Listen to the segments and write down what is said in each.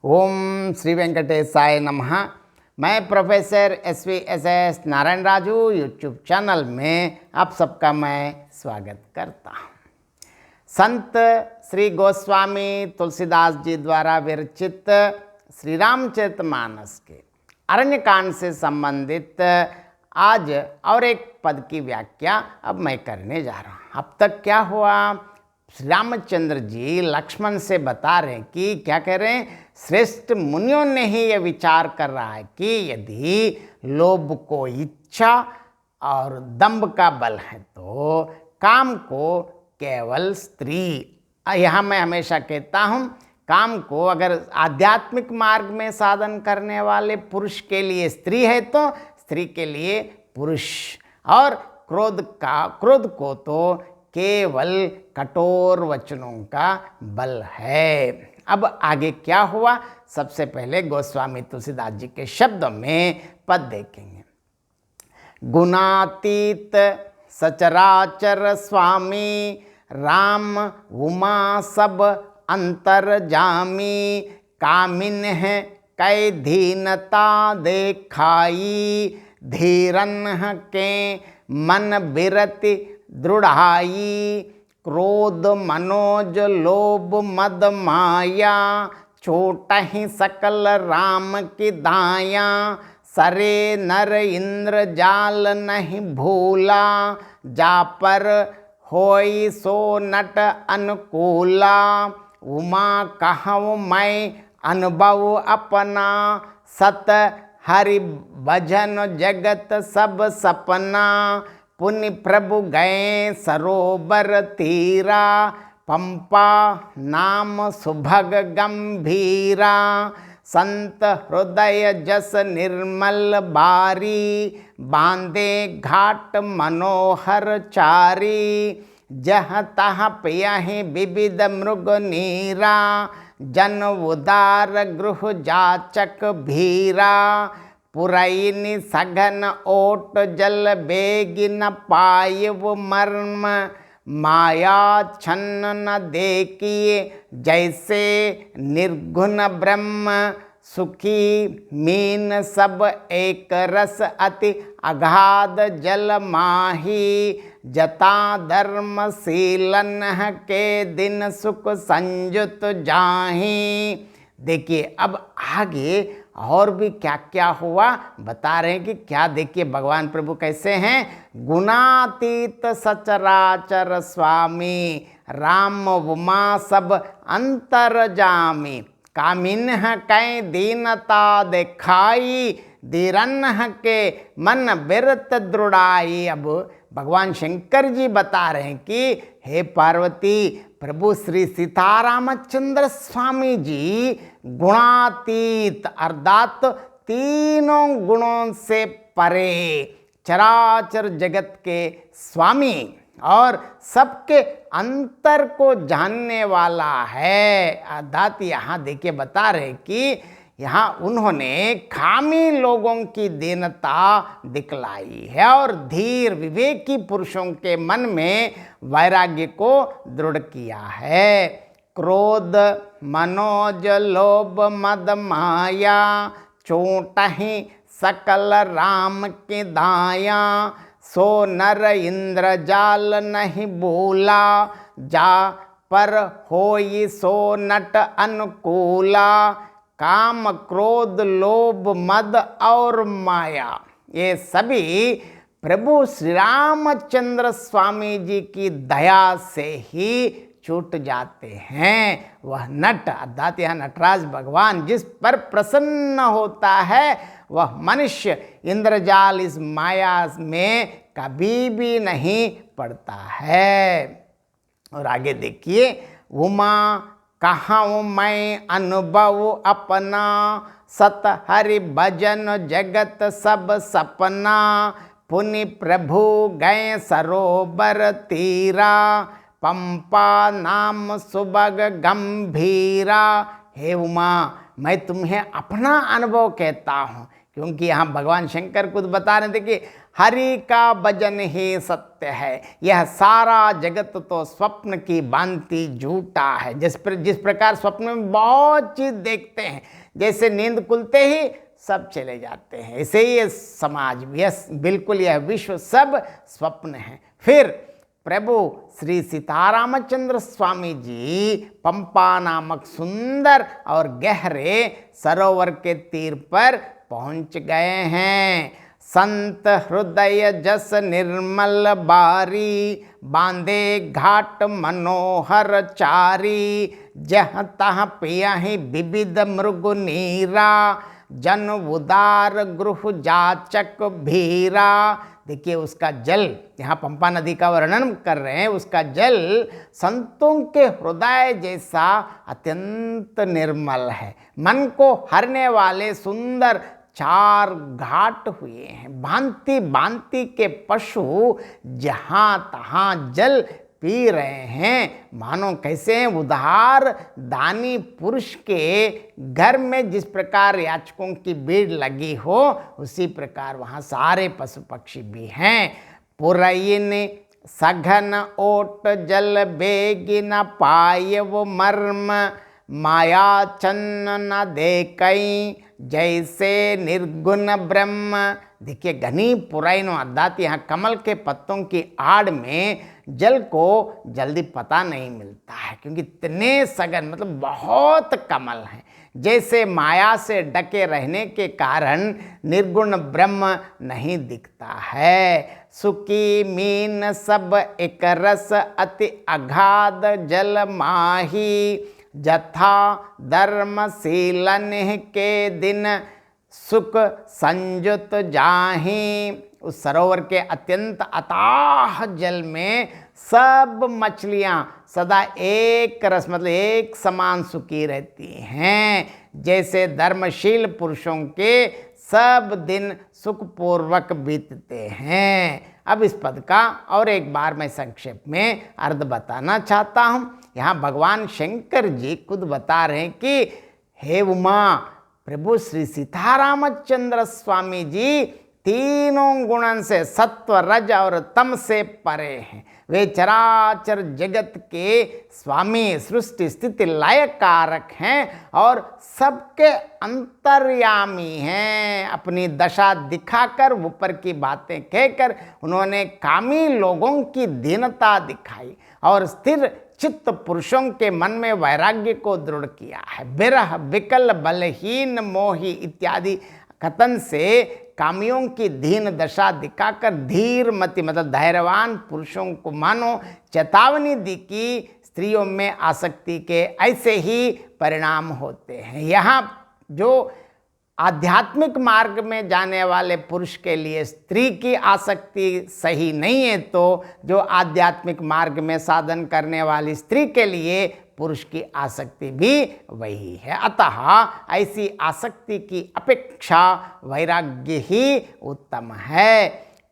ओम श्री वेंकटेशाय नमः। मैं professor S Narayan Raju YouTube channel में आप सबका मैं स्वागत करता हूँ। संत श्री गोस्वामी तुलसीदास जी द्वारा विरचित श्री रामचरितमानस के अरण्य कांड से संबंधित आज और एक पद की व्याख्या अब मैं करने जा रहा हूँ। अब तक क्या हुआ, श्री रामचंद्र जी लक्ष्मण से बता रहे हैं कि क्या कह रहे हैं, श्रेष्ठ मुनियों ने ही यह विचार कर रहा है कि यदि लोभ को इच्छा और दंभ का बल है तो काम को केवल स्त्री, यहाँ मैं हमेशा कहता हूँ, काम को अगर आध्यात्मिक मार्ग में साधन करने वाले पुरुष के लिए स्त्री है तो स्त्री के लिए पुरुष, और क्रोध को तो केवल कठोर वचनों का बल है। अब आगे क्या हुआ, सबसे पहले गोस्वामी तुलसीदास जी के शब्दों में पद देखेंगे। गुणातीत सचराचर स्वामी राम उमा सब अंतर जामी, कामिन है कै दीनता देखाई, धीरन के मन बिरति दृढ़ाई, क्रोध मनोज लोभ मद माया, छोटहि सकल राम की दाया, सरे नर इंद्र जाल नहीं भूला, जा पर होई सो नट अनुकूला, उमा कहूँ मैं अनुभव अपना, सत हरि भजन जगत सब सपना, पुण्य प्रभु गए सरोवर तीरा, पंपा नाम सुभग गंभीरा, संत हृदय जस निर्मल बारी, बांधे घाट मनोहर चारी, जह तह पियहि विविध मृग नीरा, जन उदार गृह जाचक भीरा, पुरैनी सघन ओट जल बेगी न पायव मर्म, माया छन्न न देखिए जैसे निर्गुण ब्रह्म, सुखी मीन सब एक रस अति अगाध जल माही, जता धर्मशीलन के दिन सुख संयुत जाही। देखिए अब आगे और भी क्या क्या हुआ बता रहे हैं कि क्या, देखिए भगवान प्रभु कैसे हैं। गुणातीत सचराचर स्वामी राम उमा सब अंतर जामी, कामिन कै दीनता देखाई, धीरन के मन बिरत दृढ़ाई। अब भगवान शंकर जी बता रहे हैं कि हे पार्वती, प्रभु श्री सीतारामचंद्र स्वामी जी गुणातीत अर्थात तीनों गुणों से परे चराचर जगत के स्वामी और सबके अंतर को जानने वाला है। अर्थात यहाँ देखिए बता रहे कि यहाँ उन्होंने खामी लोगों की दीनता दिखलाई है और धीर विवेकी पुरुषों के मन में वैराग्य को दृढ़ किया है। क्रोध मनोज लोभ मद माया, चोटहि सकल राम की दाया, सो नर इंद्र जाल नहीं बोला, जा पर होई सो नट अनुकूला, काम क्रोध लोभ मद और माया ये सभी प्रभु श्री रामचंद्र स्वामी जी की दया से ही छूट जाते हैं। वह नट अर्थात यह नटराज भगवान जिस पर प्रसन्न होता है वह मनुष्य इंद्रजाल इस माया में कभी भी नहीं पड़ता है। और आगे देखिए, उमा कहूँ मैं अनुभव अपना, सत हरि भजन जगत सब सपना, पुनि प्रभु गए सरोवर तीरा, पंपा नाम सुबग गंभीरा। हे उमा, मैं तुम्हें अपना अनुभव कहता हूँ क्योंकि यहाँ भगवान शंकर खुद बता रहे थे कि हरि का भजन ही सत्य है, यह सारा जगत तो स्वप्न की भांति झूठा है। जिस प्रकार स्वप्न में बहुत चीज देखते हैं, जैसे नींद खुलते ही सब चले जाते हैं, ऐसे ही ये समाज भी, बिल्कुल यह विश्व सब स्वप्न है। फिर प्रभु श्री सीतारामचंद्र स्वामी जी पंपा नामक सुंदर और गहरे सरोवर के तीर पर पहुंच गए हैं। संत हृदय जस निर्मल बारी, बांधे घाट मनोहर चारी, जह तह पियहि विविध मृग नीरा, जन उदार गृह जाचक भीरा। देखिए उसका जल, यहाँ पंपा नदी का वर्णन कर रहे हैं, उसका जल संतों के हृदय जैसा अत्यंत निर्मल है। मन को हरने वाले सुंदर 4 घाट हुए हैं। भांति भांति के पशु जहाँ तहाँ जल पी रहे हैं, मानो कैसे हैं उदार दानी पुरुष के घर में जिस प्रकार याचकों की भीड़ लगी हो, उसी प्रकार वहाँ सारे पशु पक्षी भी हैं। पुरयिन सघन ओट जल बेगी न पाय वो मर्म, माया चन्न न देखई जैसे निर्गुण ब्रह्म। देखिए घनी पुरैनो अर्थात यहाँ कमल के पत्तों की आड़ में जल को जल्दी पता नहीं मिलता है, क्योंकि इतने सघन मतलब बहुत कमल हैं। जैसे माया से डके रहने के कारण निर्गुण ब्रह्म नहीं दिखता है। सुकी मीन सब एक रस अति अगाध जल माही, जथा धर्मशीलन के दिन सुख संयुत जाही। उस सरोवर के अत्यंत अथाह जल में सब मछलियां सदा एक रस मतलब एक समान सुखी रहती हैं, जैसे धर्मशील पुरुषों के सब दिन सुखपूर्वक बीतते हैं। अब इस पद का और एक बार मैं संक्षेप में अर्थ बताना चाहता हूँ। यहाँ भगवान शंकर जी खुद बता रहे हैं कि हे उमा, प्रभु श्री सीतारामचंद्र स्वामी जी तीनों गुणन से सत्व रज और तम से परे हैं। वे चराचर जगत के स्वामी, सृष्टि स्थिति लय कारक हैं और सबके अंतर्यामी हैं। अपनी दशा दिखाकर, ऊपर की बातें कहकर उन्होंने कामी लोगों की दीनता दिखाई और स्थिर चित्त पुरुषों के मन में वैराग्य को दृढ़ किया है। विरह विकल बलहीन मोही इत्यादि कथन से कामियों की दीन दशा दिखाकर धीर मति मतलब धैर्यवान पुरुषों को मानो चेतावनी दी कि स्त्रियों में आसक्ति के ऐसे ही परिणाम होते हैं। यहाँ जो आध्यात्मिक मार्ग में जाने वाले पुरुष के लिए स्त्री की आसक्ति सही नहीं है, तो जो आध्यात्मिक मार्ग में साधन करने वाली स्त्री के लिए पुरुष की आसक्ति भी वही है। अतः ऐसी आसक्ति की अपेक्षा वैराग्य ही उत्तम है।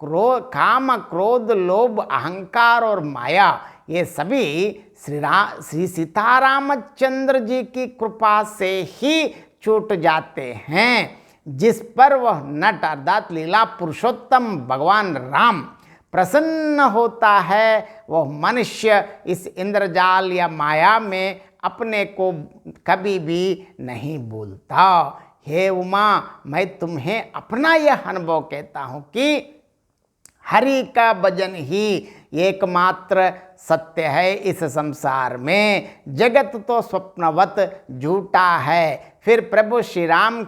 काम, क्रोध, लोभ, अहंकार और माया ये सभी श्री सीतारामचंद्र जी की कृपा से ही छूट जाते हैं, जिस पर वह नट अर्थात लीला पुरुषोत्तम भगवान राम प्रसन्न होता है। वह मनुष्य इस इंद्रजाल या माया में अपने को कभी भी नहीं भूलता। हे उमा, मैं तुम्हें अपना यह अनुभव कहता हूँ कि हरि का भजन ही एकमात्र सत्य है इस संसार में। जगत तो स्वप्नवत झूठा है। फिर प्रभु श्री राम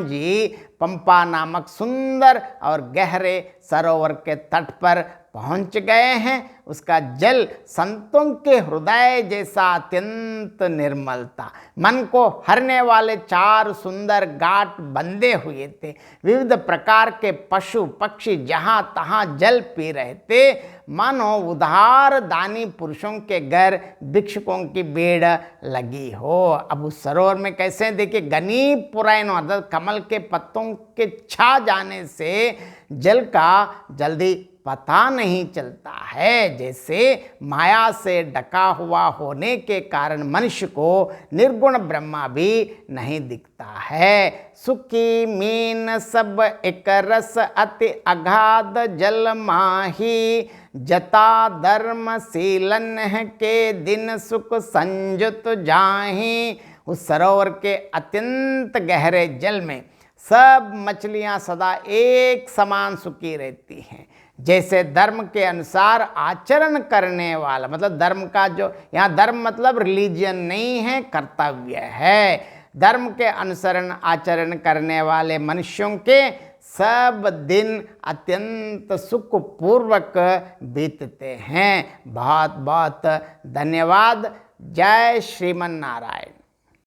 जी पंपा नामक सुंदर और गहरे सरोवर के तट पर पहुंच गए हैं। उसका जल संतों के हृदय जैसा अत्यंत निर्मल था। मन को हरने वाले 4 सुंदर घाट बंधे हुए थे। विविध प्रकार के पशु पक्षी जहाँ तहाँ जल पी रहे थे, मानो उदार दानी पुरुषों के घर भिक्षुकों की भीड़ लगी हो। अब उस सरोवर में कैसे देखिए घनी पुरैनो अर्थात कमल के पत्तों के छा जाने से जल का जल्दी पता नहीं चलता है। जैसे माया से ढका हुआ होने के कारण मनुष्य को निर्गुण ब्रह्मा भी नहीं दिखता है। सुखी मीन सब एक रस अति अगाध जल माही, जता धर्मशीलन के दिन सुख संजुत जाही। उस सरोवर के अत्यंत गहरे जल में सब मछलियां सदा एक समान सुखी रहती हैं। जैसे धर्म के अनुसार आचरण करने वाला, मतलब धर्म का जो यहाँ धर्म मतलब रिलीजन नहीं है, कर्तव्य है। धर्म के अनुसरण आचरण करने वाले मनुष्यों के सब दिन अत्यंत सुखपूर्वक बीतते हैं। बहुत बहुत धन्यवाद। जय श्रीमन नारायण।